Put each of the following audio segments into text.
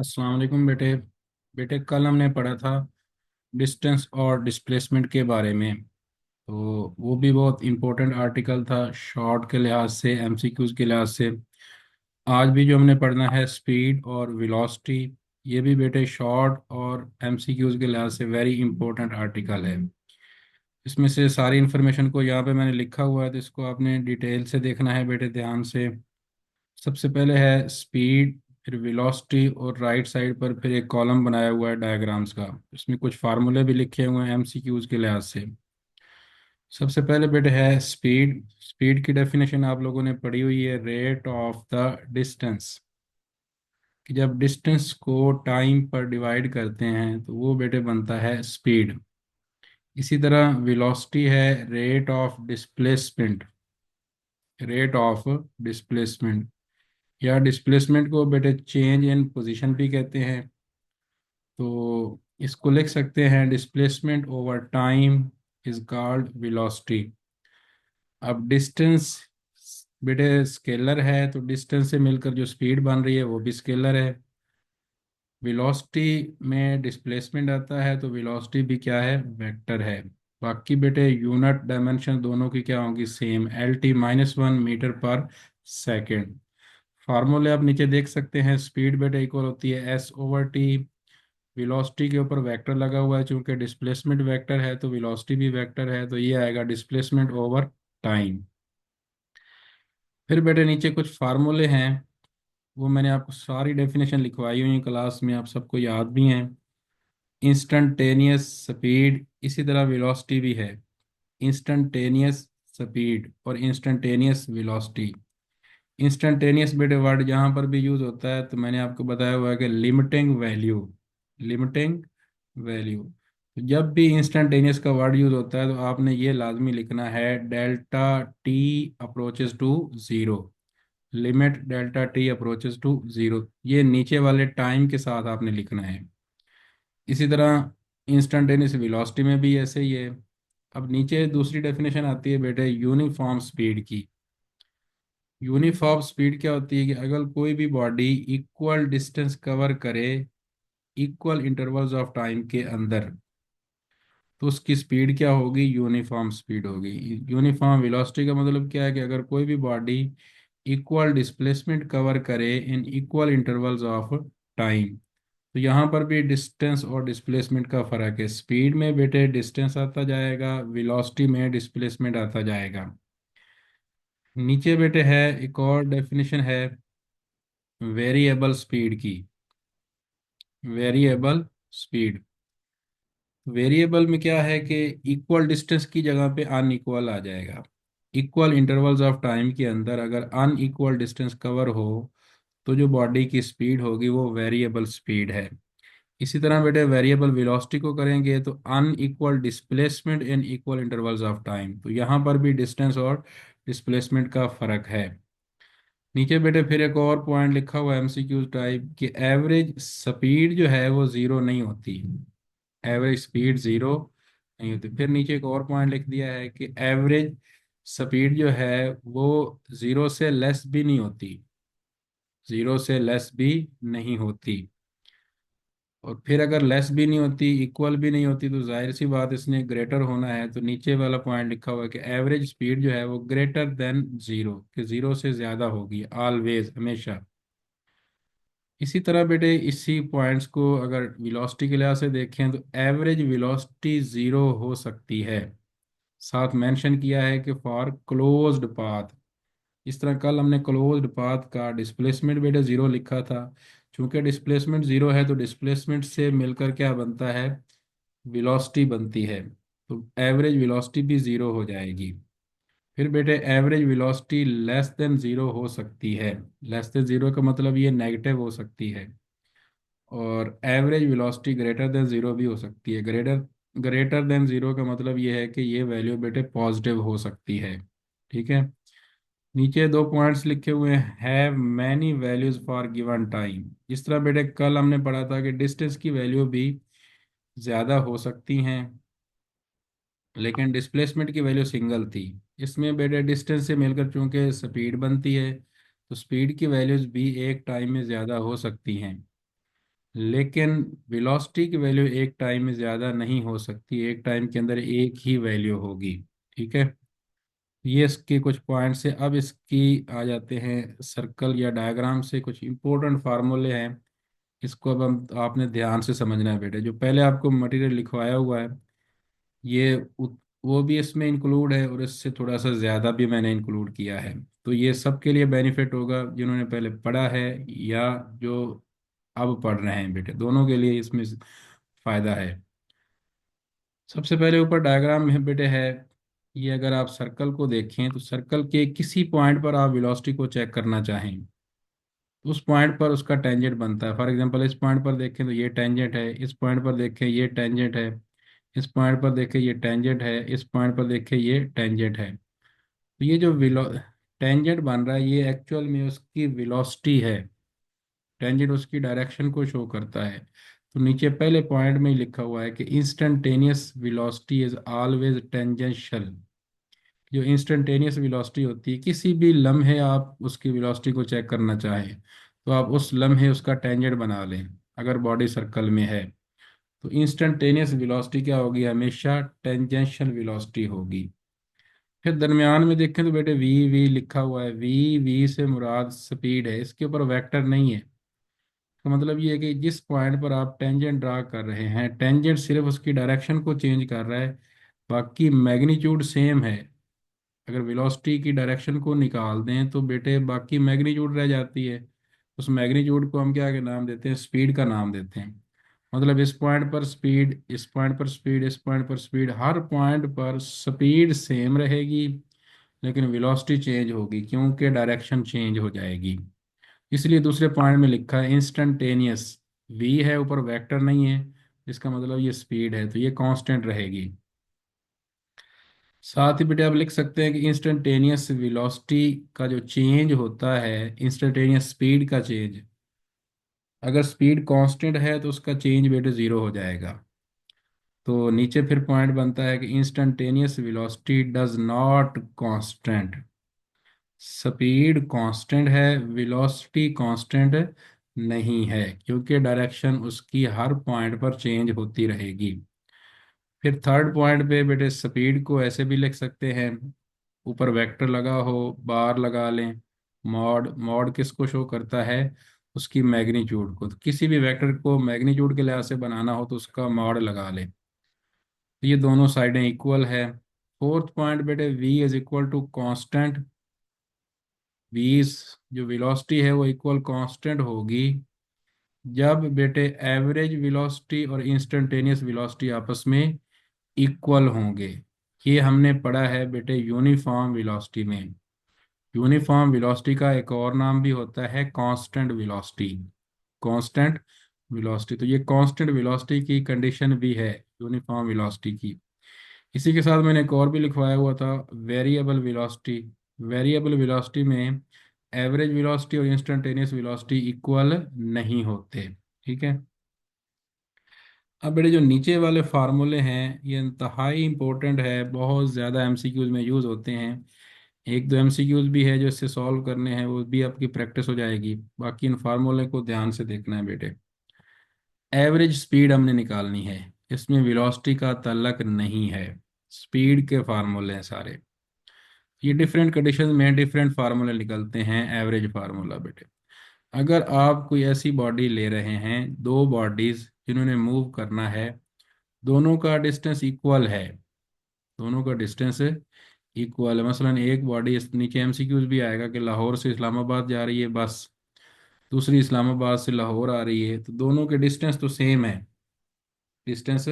अस्सलाम वालेकुम बेटे। बेटे कल हमने पढ़ा था डिस्टेंस और डिस्प्लेसमेंट के बारे में। तो वो भी बहुत इम्पोर्टेंट आर्टिकल था शॉर्ट के लिहाज से, एमसीक्यूज के लिहाज से। आज भी जो हमने पढ़ना है स्पीड और वेलोसिटी, ये भी बेटे शॉर्ट और एमसीक्यूज के लिहाज से वेरी इंपॉर्टेंट आर्टिकल है। इसमें से सारी इन्फॉर्मेशन को यहाँ पे मैंने लिखा हुआ है, तो इसको आपने डिटेल से देखना है बेटे, ध्यान से। सबसे पहले है स्पीड, फिर वेलोसिटी, और राइट साइड पर फिर एक कॉलम बनाया हुआ है डायग्राम्स का। इसमें कुछ फार्मूले भी लिखे हुए हैं एमसीक्यूज के लिहाज से। सबसे पहले बेटे है स्पीड। स्पीड की डेफिनेशन आप लोगों ने पढ़ी हुई है, रेट ऑफ द डिस्टेंस। कि जब डिस्टेंस को टाइम पर डिवाइड करते हैं तो वो बेटे बनता है स्पीड। इसी तरह वेलोसिटी है rate of displacement. Rate of displacement या डिस्प्लेसमेंट को बेटे चेंज इन पोजीशन भी कहते हैं। तो इसको लिख सकते हैं displacement over time is called velocity. अब डिस्टेंस बेटे स्केलर है, तो डिस्टेंस से मिलकर जो स्पीड बन रही है वो भी स्केलर है। वेलोसिटी में डिस्प्लेसमेंट आता है, तो वेलोसिटी भी क्या है, वेक्टर है। बाकी बेटे यूनिट डायमेंशन दोनों की क्या होगी, सेम, LT-1 मीटर पर सेकेंड। फार्मूले आप नीचे देख सकते हैं। स्पीड बेटे इक्वल होती है S/T। वेलोसिटी के ऊपर वेक्टर लगा हुआ है, चूंकि डिस्प्लेसमेंट वेक्टर है तो वेलोसिटी भी वेक्टर है, तो ये आएगा डिस्प्लेसमेंट ओवर टाइम। फिर बेटे नीचे कुछ फार्मूले हैं, वो मैंने आपको सारी डेफिनेशन लिखवाई हुई है क्लास में, आप सबको याद भी हैं। इंस्टंटेनियस स्पीड, इसी तरह वेलोसिटी भी है। इंस्टंटेनियस स्पीड और इंस्टंटेनियस वेलोसिटी। इंस्टंटेनियस बेटे वर्ड जहाँ पर भी यूज होता है तो मैंने आपको बताया हुआ है कि लिमिटिंग वैल्यू। Limiting value. जब भी इंस्टंटेनियस का वर्ड यूज होता है तो आपने ये लाजमी लिखना है, delta T approaches to zero. Limit delta T approaches to zero, ये नीचे वाले टाइम के साथ आपने लिखना है। इसी तरह इंस्टंटेनियस वेलोसिटी में भी ऐसे ही है। अब नीचे दूसरी डेफिनेशन आती है बेटे यूनिफॉर्म स्पीड की। यूनिफॉर्म स्पीड क्या होती है कि अगर कोई भी बॉडी इक्वल डिस्टेंस कवर करे इक्वल इंटरवल्स ऑफ टाइम के अंदर, तो उसकी स्पीड क्या होगी, यूनिफॉर्म स्पीड होगी। यूनिफॉर्म वेलोसिटी का मतलब क्या है कि अगर कोई भी बॉडी इक्वल डिस्प्लेसमेंट कवर करे in equal intervals of time, तो यहाँ पर भी डिस्टेंस और डिस्प्लेसमेंट का फर्क है। स्पीड में बेटे डिस्टेंस आता जाएगा, वेलोसिटी में डिस्प्लेसमेंट आता जाएगा। नीचे बेटे है एक और डेफिनेशन है वेरिएबल स्पीड की। वेरिएबल स्पीड, वेरिएबल में क्या है कि इक्वल डिस्टेंस की जगह पे अनइक्वल आ जाएगा। इक्वल इंटरवल्स ऑफ टाइम के अंदर अगर अनइक्वल डिस्टेंस कवर हो तो जो बॉडी की स्पीड होगी वो वेरिएबल स्पीड है। इसी तरह बेटे वेरिएबल वेलोसिटी को करेंगे तो unequal displacement in equal intervals of time, तो यहाँ पर भी डिस्टेंस और डिस्प्लेसमेंट का फर्क है। नीचे बेटे फिर एक और पॉइंट लिखा हुआ है एमसीक्यू टाइप कि एवरेज स्पीड जो है वो जीरो नहीं होती। एवरेज स्पीड जीरो नहीं होती। फिर नीचे एक और पॉइंट लिख दिया है कि एवरेज स्पीड जो है वो जीरो से लेस भी नहीं होती। जीरो से लेस भी नहीं होती। और फिर अगर लेस भी नहीं होती, इक्वल भी नहीं होती, तो जाहिर सी बात इसने ग्रेटर होना है। तो नीचे वाला पॉइंट लिखा हुआ है कि एवरेज स्पीड जो है वो ग्रेटर देन जीरो, कि जीरो से ज्यादा होगी ऑलवेज, हमेशा। इसी तरह बेटे इसी पॉइंट्स को अगर वेलोसिटी के लिहाज से देखें तो एवरेज वेलोसिटी जीरो हो सकती है। साथ मेंशन किया है कि फॉर क्लोज्ड पाथ। इस तरह कल हमने क्लोज्ड पाथ का डिस्प्लेसमेंट बेटे जीरो लिखा था। चूंकि डिस्प्लेसमेंट जीरो है तो डिस्प्लेसमेंट से मिलकर क्या बनता है, वेलोसिटी बनती है। तो एवरेज वेलोसिटी भी जीरो हो जाएगी। फिर बेटे average velocity less than zero हो सकती है। लेस देन जीरो का मतलब ये नेगेटिव हो सकती है। और average velocity greater than zero भी हो सकती है। ग्रेटर ग्रेटर देन जीरो का मतलब ये है कि ये वैल्यू बेटे पॉजिटिव हो सकती है। ठीक है। नीचे दो पॉइंट्स लिखे हुए हैं, have many values for given time. इस तरह बेटे कल हमने पढ़ा था कि डिस्टेंस की वैल्यू भी ज़्यादा हो सकती हैं, लेकिन डिस्प्लेसमेंट की वैल्यू सिंगल थी। इसमें बेटे डिस्टेंस से मिलकर चूंकि स्पीड बनती है, तो स्पीड की वैल्यूज भी एक टाइम में ज़्यादा हो सकती हैं। लेकिन वेलोसिटी की वैल्यू एक टाइम में ज़्यादा नहीं हो सकती, एक टाइम के अंदर एक ही वैल्यू होगी। ठीक है, ये इसके कुछ पॉइंट्स है। अब इसकी आ जाते हैं सर्कल या डायग्राम से कुछ इंपॉर्टेंट फार्मूले हैं। इसको अब हम आपने ध्यान से समझना है बेटे। जो पहले आपको मटेरियल लिखवाया हुआ है ये वो भी इसमें इंक्लूड है, और इससे थोड़ा सा ज़्यादा भी मैंने इंक्लूड किया है। तो ये सबके लिए बेनिफिट होगा, जिन्होंने पहले पढ़ा है या जो अब पढ़ रहे हैं बेटे, दोनों के लिए इसमें फ़ायदा है। सबसे पहले ऊपर डायग्राम में बेटे है, ये अगर आप सर्कल को देखें तो सर्कल के किसी पॉइंट पर आप वेलोसिटी को चेक करना चाहें तो उस पॉइंट पर उसका टेंजेंट बनता है। फॉर एग्जांपल इस पॉइंट पर देखें तो ये टेंजेंट है, इस पॉइंट पर देखें ये टेंजेंट है, इस पॉइंट पर देखें ये टेंजेंट है, इस पॉइंट पर देखें ये टेंजेंट है। तो ये जो विलो टेंजेंट बन रहा है ये एक्चुअल में उसकी वेलोसिटी है। टेंजेंट उसकी डायरेक्शन को शो करता है। तो नीचे पहले पॉइंट में ही लिखा हुआ है कि instantaneous velocity is always tangential. जो इंस्टेंटेनियस वेलोसिटी होती है, किसी भी लम्हे आप उसकी वेलोसिटी को चेक करना चाहें तो आप उस लम्हे उसका टेंजेंट बना लें। अगर बॉडी सर्कल में है तो इंस्टेंटेनियस वेलोसिटी क्या होगी, हमेशा टेंजेंशियल वेलोसिटी होगी। फिर दरमियान में देखें तो बेटे वी वी लिखा हुआ है, वी वी से मुराद स्पीड है, इसके ऊपर वेक्टर नहीं है। तो मतलब ये है कि जिस पॉइंट पर आप टेंजेंट ड्रा कर रहे हैं, टेंजेंट सिर्फ उसकी डायरेक्शन को चेंज कर रहा है, बाकी मैग्नीट्यूड सेम है। अगर वेलोसिटी की डायरेक्शन को निकाल दें तो बेटे बाकी मैग्नीट्यूड रह जाती है। उस मैग्नीट्यूड को हम क्या के नाम देते हैं, स्पीड का नाम देते हैं। मतलब इस पॉइंट पर स्पीड, इस पॉइंट पर स्पीड, इस पॉइंट पर स्पीड, हर पॉइंट पर स्पीड सेम रहेगी, लेकिन वेलोसिटी चेंज होगी क्योंकि डायरेक्शन चेंज हो जाएगी। इसलिए दूसरे पॉइंट में लिखा है इंस्टेंटेनियस, वी है ऊपर, वेक्टर नहीं है, इसका मतलब ये स्पीड है तो ये कांस्टेंट रहेगी। साथ ही बेटे आप लिख सकते हैं कि इंस्टेंटेनियस वेलोसिटी का जो चेंज होता है, इंस्टेंटेनियस स्पीड का चेंज, अगर स्पीड कांस्टेंट है तो उसका चेंज बेटे जीरो हो जाएगा। तो नीचे फिर पॉइंट बनता है कि instantaneous velocity does not constant. Speed constant है, वेलोसिटी कांस्टेंट नहीं है, क्योंकि डायरेक्शन उसकी हर पॉइंट पर चेंज होती रहेगी। फिर थर्ड पॉइंट पे बेटे स्पीड को ऐसे भी लिख सकते हैं, ऊपर वेक्टर लगा हो, बार लगा लें। मॉड, मॉड किसको शो करता है, उसकी मैग्नीट्यूड को। तो किसी भी वेक्टर को मैग्नीट्यूड के लिहाज से बनाना हो तो उसका मॉड लगा लें। तो ये दोनों साइडें इक्वल है। फोर्थ पॉइंट बेटे v is equal to constant. v जो वेलोसिटी है वो इक्वल कांस्टेंट होगी जब बेटे एवरेज वेलोसिटी और इंस्टेंटेनियस वेलोसिटी आपस में इक्वल होंगे। ये हमने पढ़ा है बेटे यूनिफॉर्म वेलोसिटी में। यूनिफॉर्म वेलोसिटी का एक और नाम भी होता है कांस्टेंट वेलोसिटी। कांस्टेंट वेलोसिटी, तो ये कांस्टेंट वेलोसिटी की कंडीशन भी है यूनिफॉर्म वेलोसिटी की। इसी के साथ मैंने एक और भी लिखवाया हुआ था, वेरिएबल वेलोसिटी। वेरिएबल वेलोसिटी में एवरेज वेलोसिटी और इंस्टेंटेनियस वेलोसिटी इक्वल नहीं होते। ठीक है, अब बेटे जो नीचे वाले फार्मूले हैं ये इंतहाई इंपॉर्टेंट है, बहुत ज़्यादा एमसीक्यूज में यूज़ होते हैं। एक दो एमसीक्यूज भी है जो इससे सॉल्व करने हैं, वो भी आपकी प्रैक्टिस हो जाएगी। बाकी इन फार्मूले को ध्यान से देखना है बेटे। एवरेज स्पीड हमने निकालनी है, इसमें वेलोसिटी का ताल्लुक नहीं है, स्पीड के फार्मूले हैं सारे। ये डिफरेंट कंडीशन में डिफरेंट फार्मूले निकलते हैं एवरेज फार्मूला बेटे। अगर आप कोई ऐसी बॉडी ले रहे हैं, दो बॉडीज जिन्होंने मूव करना है, दोनों का डिस्टेंस इक्वल है, दोनों का डिस्टेंस इक्वल है। मसलन एक बॉडी, इस नीचे एमसीक्यूज भी आएगा कि लाहौर से इस्लामाबाद जा रही है बस, दूसरी इस्लामाबाद से लाहौर आ रही है, तो दोनों के डिस्टेंस तो सेम है, डिस्टेंस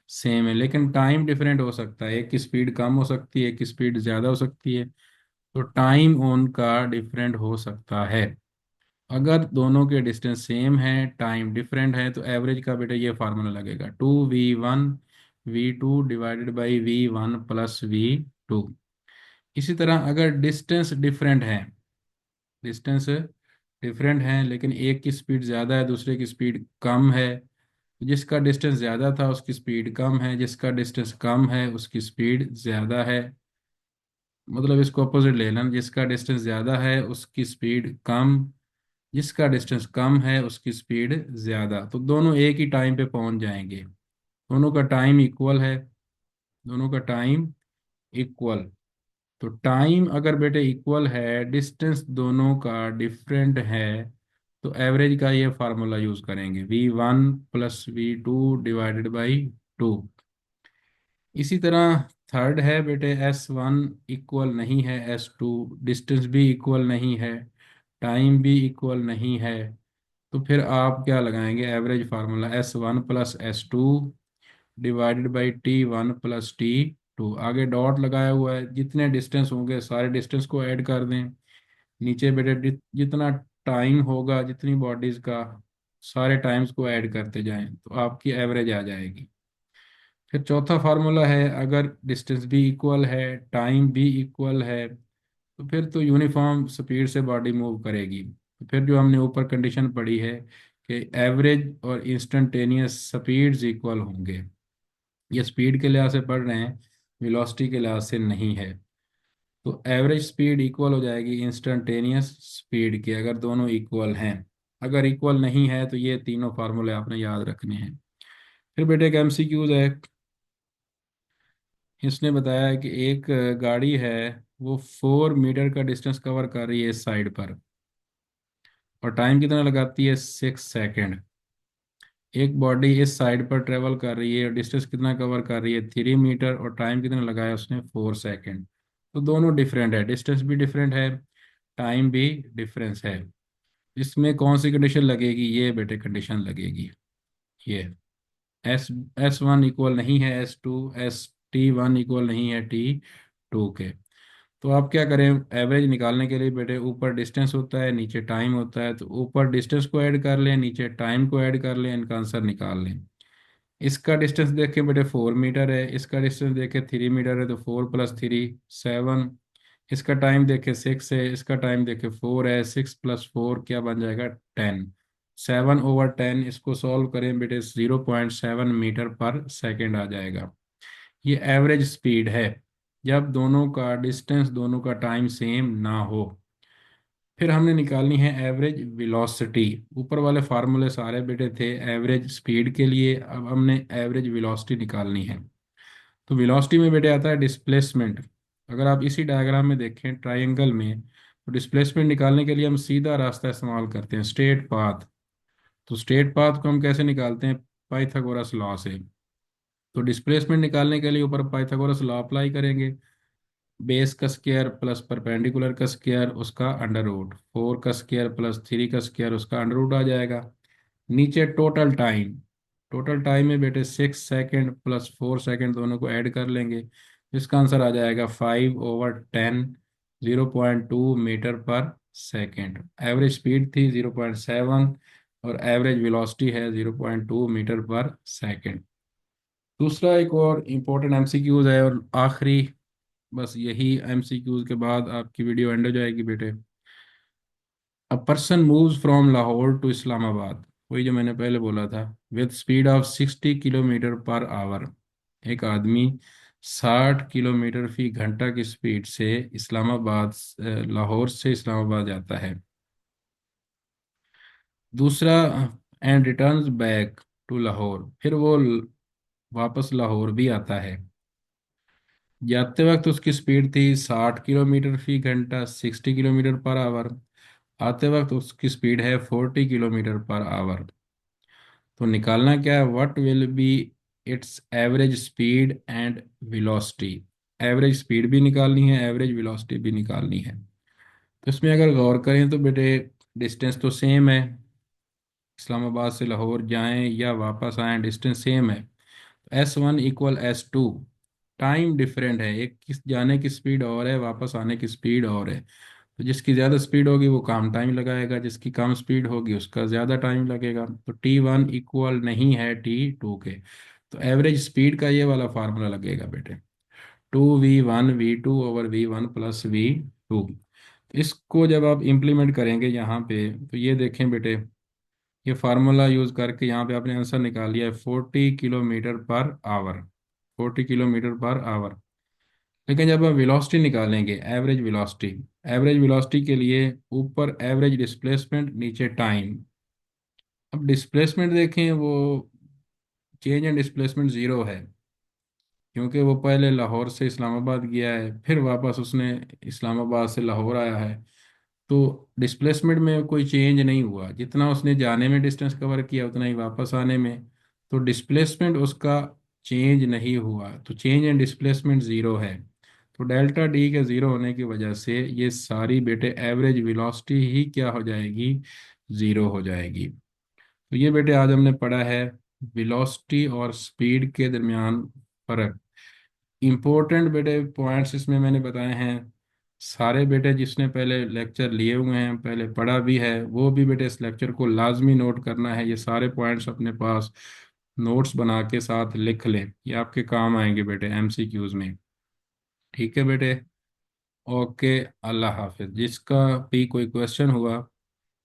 सेम है, लेकिन टाइम डिफरेंट हो सकता है। एक की स्पीड कम हो सकती है, एक की स्पीड ज़्यादा हो सकती है, तो टाइम उनका डिफरेंट हो सकता है। अगर दोनों के डिस्टेंस सेम है, टाइम डिफरेंट है, तो एवरेज का बेटा ये फार्मूला लगेगा, 2v1 v2 divided by v1 plus v2। इसी तरह अगर डिस्टेंस डिफरेंट है, डिस्टेंस डिफरेंट है लेकिन एक की स्पीड ज़्यादा है, दूसरे की स्पीड कम है, जिसका डिस्टेंस ज़्यादा था उसकी स्पीड कम है, जिसका डिस्टेंस कम है उसकी स्पीड ज़्यादा है। मतलब इसको अपोजिट ले लेना, जिसका डिस्टेंस ज़्यादा है उसकी स्पीड कम, जिसका डिस्टेंस कम है उसकी स्पीड ज़्यादा। तो दोनों एक ही टाइम पे पहुंच जाएंगे, दोनों का टाइम इक्वल है, दोनों का टाइम इक्वल। तो टाइम अगर बेटे इक्वल है, डिस्टेंस दोनों का डिफरेंट है, तो एवरेज का ये फार्मूला यूज करेंगे, V1 plus V2 divided by 2। इसी तरह थर्ड है बेटे, S1 इक्वल नहीं है S2, डिस्टेंस भी इक्वल नहीं है, टाइम भी इक्वल नहीं है। तो फिर आप क्या लगाएंगे, average formula S1 plus S2 divided by T1 plus T2। आगे डॉट लगाया हुआ है, जितने डिस्टेंस होंगे सारे डिस्टेंस को ऐड कर दें। नीचे बेटे जितना टाइम होगा, जितनी बॉडीज का, सारे टाइम्स को ऐड करते जाएं तो आपकी एवरेज आ जाएगी। फिर चौथा फार्मूला है, अगर डिस्टेंस भी इक्वल है, टाइम भी इक्वल है, तो फिर तो यूनिफॉर्म स्पीड से बॉडी मूव करेगी। तो फिर जो हमने ऊपर कंडीशन पढ़ी है कि एवरेज और इंस्टेंटेनियस स्पीड्स इक्वल होंगे, ये स्पीड के लिहाज से पढ़ रहे हैं, वेलोसिटी के लिहाज से नहीं है। तो एवरेज स्पीड इक्वल हो जाएगी इंस्टेंटेनियस स्पीड के, अगर दोनों इक्वल हैं। अगर इक्वल नहीं है तो ये तीनों फार्मूले आपने याद रखने हैं। फिर बेटे एक एमसीक्यूज है, इसने बताया है कि एक गाड़ी है, वो 4 मीटर का डिस्टेंस कवर कर रही है इस साइड पर, और टाइम कितना लगाती है, 6 सेकेंड। एक बॉडी इस साइड पर ट्रेवल कर रही है और डिस्टेंस कितना कवर कर रही है, 3 मीटर, और टाइम कितना लगाया उसने, 4 सेकेंड। तो दोनों डिफरेंट है, डिस्टेंस भी डिफरेंट है, टाइम भी डिफरेंस है। इसमें कौन सी कंडीशन लगेगी, ये बेटे कंडीशन लगेगी, ये एस S1 इक्वल नहीं है S2, T1 इक्वल नहीं है T2 के। तो आप क्या करें, एवरेज निकालने के लिए बेटे ऊपर डिस्टेंस होता है नीचे टाइम होता है, तो ऊपर डिस्टेंस को ऐड कर लें, नीचे टाइम को ऐड कर लें, इनका आंसर निकाल लें। इसका डिस्टेंस देखें बेटे 4 मीटर है, इसका डिस्टेंस देखें 3 मीटर है, तो 4 + 3 7। इसका टाइम देखें 6 है, इसका टाइम देखें 4 है, 6 + 4 क्या बन जाएगा, 10। 7/10, इसको सॉल्व करें बेटे, 0.7 मीटर पर सेकेंड आ जाएगा। ये एवरेज स्पीड है जब दोनों का डिस्टेंस, दोनों का टाइम सेम ना हो। फिर हमने निकालनी है एवरेज वेलोसिटी। ऊपर वाले फार्मूले सारे बेटे थे एवरेज स्पीड के लिए, अब हमने एवरेज वेलोसिटी निकालनी है। तो वेलोसिटी में बेटे आता है डिस्प्लेसमेंट। अगर आप इसी डायग्राम में देखें ट्राइंगल में, तो डिस्प्लेसमेंट निकालने के लिए हम सीधा रास्ता इस्तेमाल करते हैं, स्ट्रेट पाथ। तो स्ट्रेट पाथ को हम कैसे निकालते हैं, पाइथागोरस लॉ से। तो डिस्प्लेसमेंट निकालने के लिए ऊपर पाइथागोरस लॉ अप्लाई करेंगे, बेस का स्क्वायर प्लस परपेंडिकुलर का स्क्वायर उसका अंडर रूट, 4 का स्क्वायर + 3 का स्क्वायर उसका अंडर रूट आ जाएगा। नीचे टोटल टाइम, टोटल टाइम में बेटे 6 सेकेंड + 4 सेकेंड दोनों को ऐड कर लेंगे, इसका आंसर आ जाएगा 5/10, 0.2 मीटर पर सेकेंड। एवरेज स्पीड थी 0.7, और एवरेज वेलोसिटी है 0.2 मीटर पर सेकेंड। दूसरा एक और इम्पोर्टेंट एमसीक्यूज है, और आखिरी, बस यही एमसीक्यूज के बाद आपकी वीडियो एंड हो जाएगी बेटे। A person moves from Lahore to Islamabad, वही जो मैंने पहले बोला था, with speed of 60 kilometre per hour. एक आदमी 60 किलोमीटर फी घंटा की स्पीड से इस्लामाबाद, लाहौर से इस्लामाबाद जाता है। दूसरा, and returns back to Lahore, फिर वो वापस लाहौर भी आता है। जाते वक्त उसकी स्पीड थी 60 किलोमीटर फी घंटा, 60 किलोमीटर पर आवर। आते वक्त उसकी स्पीड है 40 किलोमीटर पर आवर। तो निकालना क्या है, what will be it's average speed and velocity. Average speed भी निकालनी है, एवरेज वेलोसिटी भी निकालनी है। तो इसमें अगर गौर करें तो बेटे डिस्टेंस तो सेम है, इस्लामाबाद से लाहौर जाएं या वापस आएं डिस्टेंस सेम है। S1 equal S2, time different है, एक किस जाने की स्पीड और है, वापस आने की स्पीड और है। तो जिसकी ज़्यादा स्पीड होगी वो कम टाइम लगाएगा, जिसकी कम स्पीड होगी उसका ज़्यादा टाइम लगेगा। तो T1 इक्वल नहीं है T2 के। तो एवरेज स्पीड का ये वाला फार्मूला लगेगा बेटे, 2V1 V2/V1 + V2। इसको जब आप इम्प्लीमेंट करेंगे यहाँ पे, तो ये देखें बेटे, ये फार्मूला यूज़ करके यहाँ पे आपने आंसर निकाल लिया है 40 kilometre per our, 40 kilometre per our. लेकिन जब हम वेलोसिटी निकालेंगे, एवरेज वेलोसिटी के लिए ऊपर एवरेज डिस्प्लेसमेंट, नीचे टाइम। अब डिस्प्लेसमेंट देखें, वो चेंज एंड डिस्प्लेसमेंट ज़ीरो है, क्योंकि वो पहले लाहौर से इस्लामाबाद गया है, फिर वापस उसने इस्लामाबाद से लाहौर आया है। तो डिस्प्लेसमेंट में कोई चेंज नहीं हुआ, जितना उसने जाने में डिस्टेंस कवर किया उतना ही वापस आने में। तो डिस्प्लेसमेंट उसका चेंज नहीं हुआ, तो चेंज एंड डिस्प्लेसमेंट ज़ीरो है। तो डेल्टा डी के ज़ीरो होने की वजह से ये सारी बेटे एवरेज वेलोसिटी ही क्या हो जाएगी, ज़ीरो हो जाएगी। तो ये बेटे आज हमने पढ़ा है वेलोसिटी और स्पीड के दरमियान फ़र्क। इम्पोर्टेंट बेटे पॉइंट्स इसमें मैंने बताए हैं सारे। बेटे जिसने पहले लेक्चर लिए हुए हैं, पहले पढ़ा भी है, वो भी बेटे इस लेक्चर को लाजमी नोट करना है। ये सारे पॉइंट्स अपने पास नोट्स बना के साथ लिख लें, ये आपके काम आएंगे बेटे एमसीक्यूज में। ठीक है बेटे। ओके। अल्लाह हाफिज। जिसका भी कोई क्वेश्चन हुआ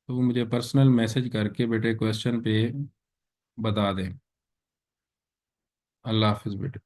तो वो मुझे पर्सनल मैसेज करके बेटे क्वेश्चन पे बता दें। अल्लाह हाफिज बेटे।